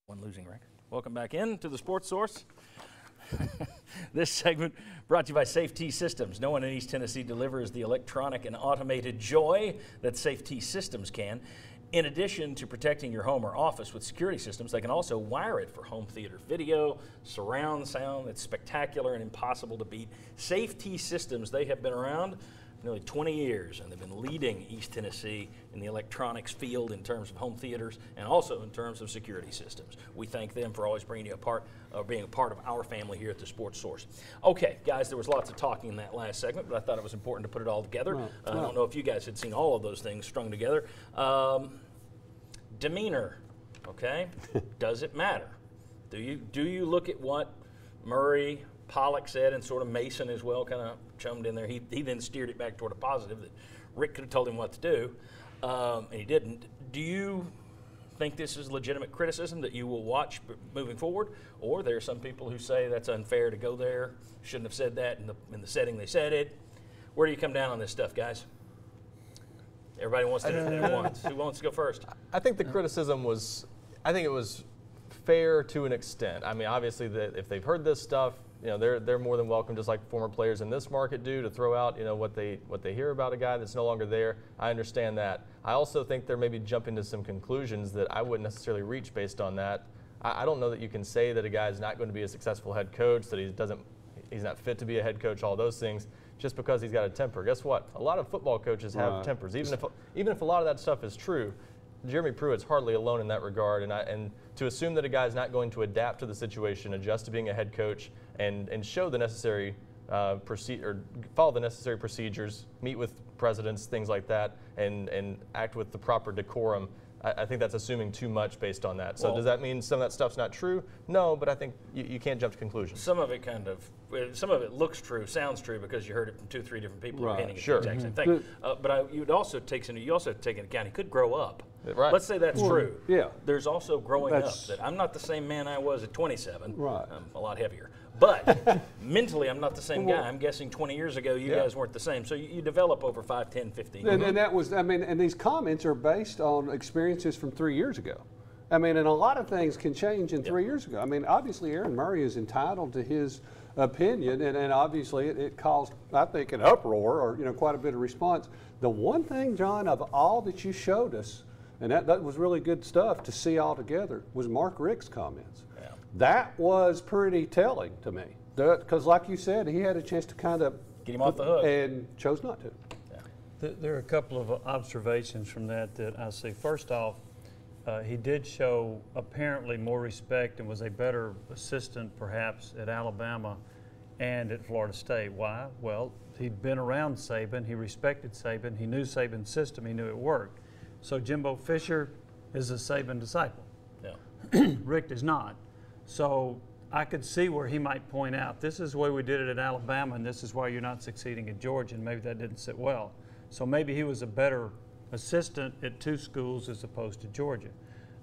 One losing record. Welcome back in to the Sports Source. This segment brought to you by Safety Systems. No one in East Tennessee delivers the electronic and automated joy that Safety Systems can. In addition to protecting your home or office with security systems, they can also wire it for home theater video, surround sound that's spectacular and impossible to beat. Safety Systems, they have been around nearly 20 years, and they've been leading East Tennessee in the electronics field in terms of home theaters and also in terms of security systems. We thank them for always bringing you being a part of our family here at the Sports Source. Okay, guys, there was lots of talking in that last segment, but I thought it was important to put it all together. I don't know if you guys had seen all of those things strung together. Demeanor, okay? Does it matter? Do you look at what Murray, Pollock said, and sort of Mason as well kind of chummed in there? He then steered it back toward a positive that Rick could have told him what to do, and he didn't. Do you think this is legitimate criticism that you will watch moving forward, or there are some people who say that's unfair to go there, shouldn't have said that in the setting they said it? Where do you come down on this stuff, guys? Everybody wants to do it at once. Who wants to go first? I think the criticism was, I think it was fair to an extent. I mean, obviously, if they've heard this stuff, you know, they're more than welcome, just like former players in this market do, to throw out, you know, what they hear about a guy that's no longer there. I understand that. I also think they're maybe jumping to some conclusions that I wouldn't necessarily reach based on that. I don't know that you can say that a guy is not going to be a successful head coach, that he's not fit to be a head coach, all those things, just because he's got a temper. Guess what? A lot of football coaches have tempers. Even if a lot of that stuff is true, Jeremy Pruitt's hardly alone in that regard. And to assume that a guy's not going to adapt to the situation, adjust to being a head coach, and show the necessary follow the necessary procedures, meet with presidents, things like that, and act with the proper decorum, I think that's assuming too much based on that. So does that mean some of that stuff's not true? No, but I think you can't jump to conclusions. Some of it looks true, sounds true, because you heard it from 2-3 different people who are handing it the exact same thing. But you also take into account he could grow up. Right. Let's say that's true. Yeah. There's also growing up. That I'm not the same man I was at 27. Right. I'm a lot heavier. But mentally, I'm not the same guy. I'm guessing 20 years ago, you guys weren't the same. So you develop over 5, 10, 15 years. And that was, I mean, and these comments are based on experiences from 3 years ago. I mean, and a lot of things can change in 3 years ago. I mean, obviously, Aaron Murray is entitled to his opinion, and obviously it caused, I think, an uproar or, you know, quite a bit of response. The one thing, John, of all that you showed us, and that was really good stuff to see all together, was Mark Richt's comments. Yeah. That was pretty telling to me, because like you said, he had a chance to kind of get him off the hook and chose not to. Yeah. There are a couple of observations from that I see. First off, he did show apparently more respect and was a better assistant perhaps at Alabama and at Florida State. Why? Well, he'd been around Saban, he respected Saban, he knew Saban's system, he knew it worked. So Jimbo Fisher is a Saban disciple. Yeah. Richt is not. So I could see where he might point out, this is the way we did it at Alabama, and this is why you're not succeeding at Georgia, and maybe that didn't sit well. So maybe he was a better assistant at 2 schools as opposed to Georgia.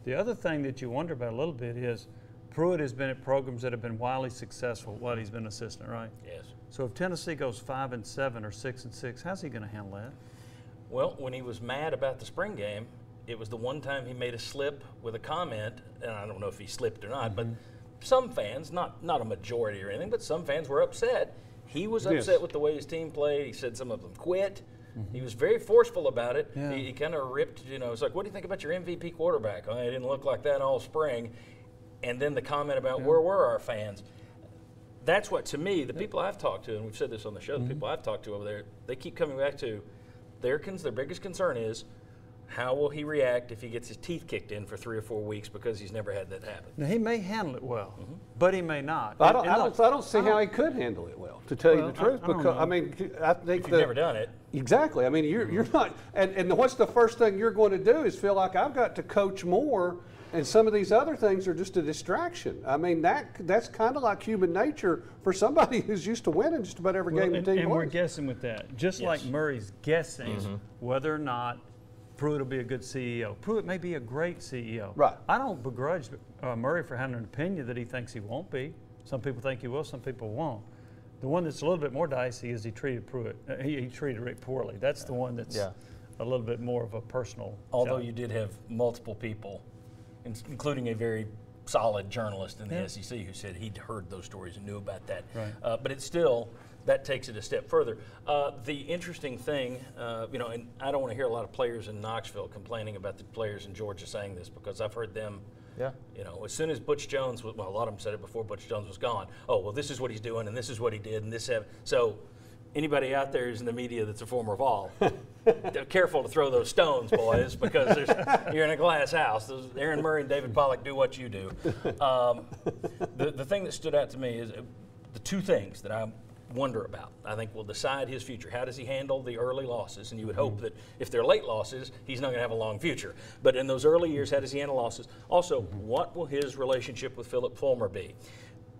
The other thing that you wonder about a little bit is Pruitt has been at programs that have been wildly successful while he's been assistant, right? Yes. So if Tennessee goes 5-7 or 6-6, how's he going to handle that? Well, when he was mad about the spring game, it was the one time he made a slip with a comment, and I don't know if he slipped or not, but some fans, not a majority or anything, but some fans were upset. He was upset with the way his team played. He said some of them quit. He was very forceful about it. Yeah. He kind of ripped, you know, it's like, what do you think about your MVP quarterback? Oh, he didn't look like that all spring. And then the comment about where were our fans? That's what, to me, the people I've talked to, and we've said this on the show, the people I've talked to over there, they keep coming back to their biggest concern is, how will he react if he gets his teeth kicked in for 3 or 4 weeks because he's never had that happen? Now, he may handle it well, but he may not. I don't see how he could handle it well, to tell you the truth. Because I mean, I think if you've never done it. Exactly. I mean, you're not. And what's the first thing you're going to do is feel like I've got to coach more, and some of these other things are just a distraction. I mean, that's kind of like human nature for somebody who's used to winning just about every game the team And wins. we're guessing with that, just like Murray's guessing whether or not Pruitt will be a good CEO. Pruitt may be a great CEO. Right. I don't begrudge Murray for having an opinion that he thinks he won't be. Some people think he will, some people won't. The one that's a little bit more dicey is he treated Pruitt. He treated Rick poorly. That's the one that's a little bit more of a personal Although job. you did have multiple people, including a very solid journalist in the SEC who said he'd heard those stories and knew about that. Right. But it's still, that takes it a step further. The interesting thing, you know, and I don't want to hear a lot of players in Knoxville complaining about the players in Georgia saying this, because I've heard them, you know, as soon as Butch Jones was, well, a lot of them said it before Butch Jones was gone. Oh, well, this is what he's doing, and this is what he did, and this. So anybody out there who's in the media that's a former Vol, careful to throw those stones, boys, because you're in a glass house. Aaron Murray and David Pollack do what you do. The thing that stood out to me is the two things that I wonder about, I think, will decide his future. How does he handle the early losses? And you would hope that if they're late losses, he's not going to have a long future. But in those early years, how does he handle losses? Also, what will his relationship with Philip Fulmer be?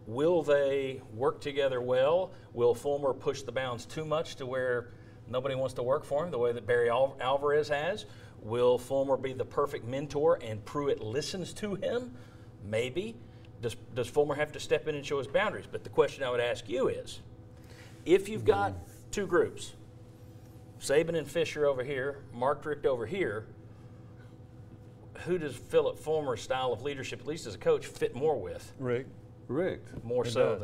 Will they work together well? Will Fulmer push the bounds too much to where nobody wants to work for him, the way that Barry Alvarez has? Will Fulmer be the perfect mentor and Pruitt listens to him? Maybe. Does Fulmer have to step in and show his boundaries? But the question I would ask you is, if you've got two groups, Saban and Fisher over here, Mark Richt over here, who does Philip Fulmer's style of leadership, at least as a coach, fit more with? Rick. More so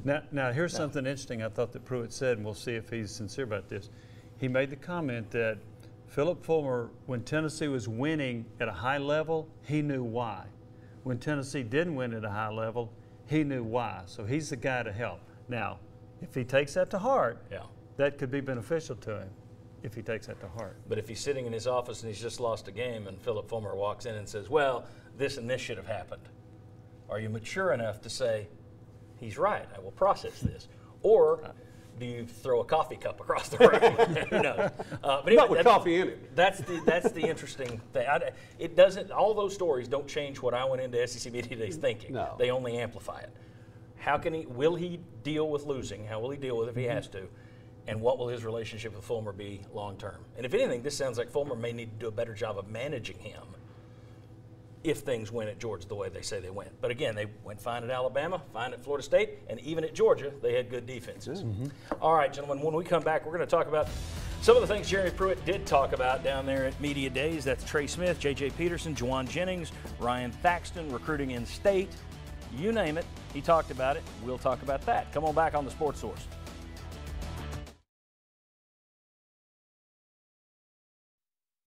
than. Now here's something interesting I thought that Pruitt said, and we'll see if he's sincere about this. He made the comment that Philip Fulmer, when Tennessee was winning at a high level, he knew why. When Tennessee didn't win at a high level, he knew why. So he's the guy to help. Now, if he takes that to heart, that could be beneficial to him if he takes that to heart. But if he's sitting in his office and he's just lost a game and Philip Fulmer walks in and says, well, this and this should have happened, are you mature enough to say, he's right, I will process this? Or do you throw a coffee cup across the room? Who knows? But Not with coffee in it. That's the interesting thing. It doesn't. All those stories don't change what I went into SEC Media Days thinking. No. They only amplify it. How can he? Will he deal with losing? How will he deal with it if he has to? And what will his relationship with Fulmer be long term? And if anything, this sounds like Fulmer may need to do a better job of managing him if things went at Georgia the way they say they went. But again, they went fine at Alabama, fine at Florida State, and even at Georgia, they had good defenses. All right, gentlemen, when we come back, we're going to talk about some of the things Jeremy Pruitt did talk about down there at Media Days. That's Trey Smith, J.J. Peterson, Juwan Jennings, Ryan Thaxton, recruiting in state. You name it, he talked about it. We'll talk about that. Come on back on The Sports Source.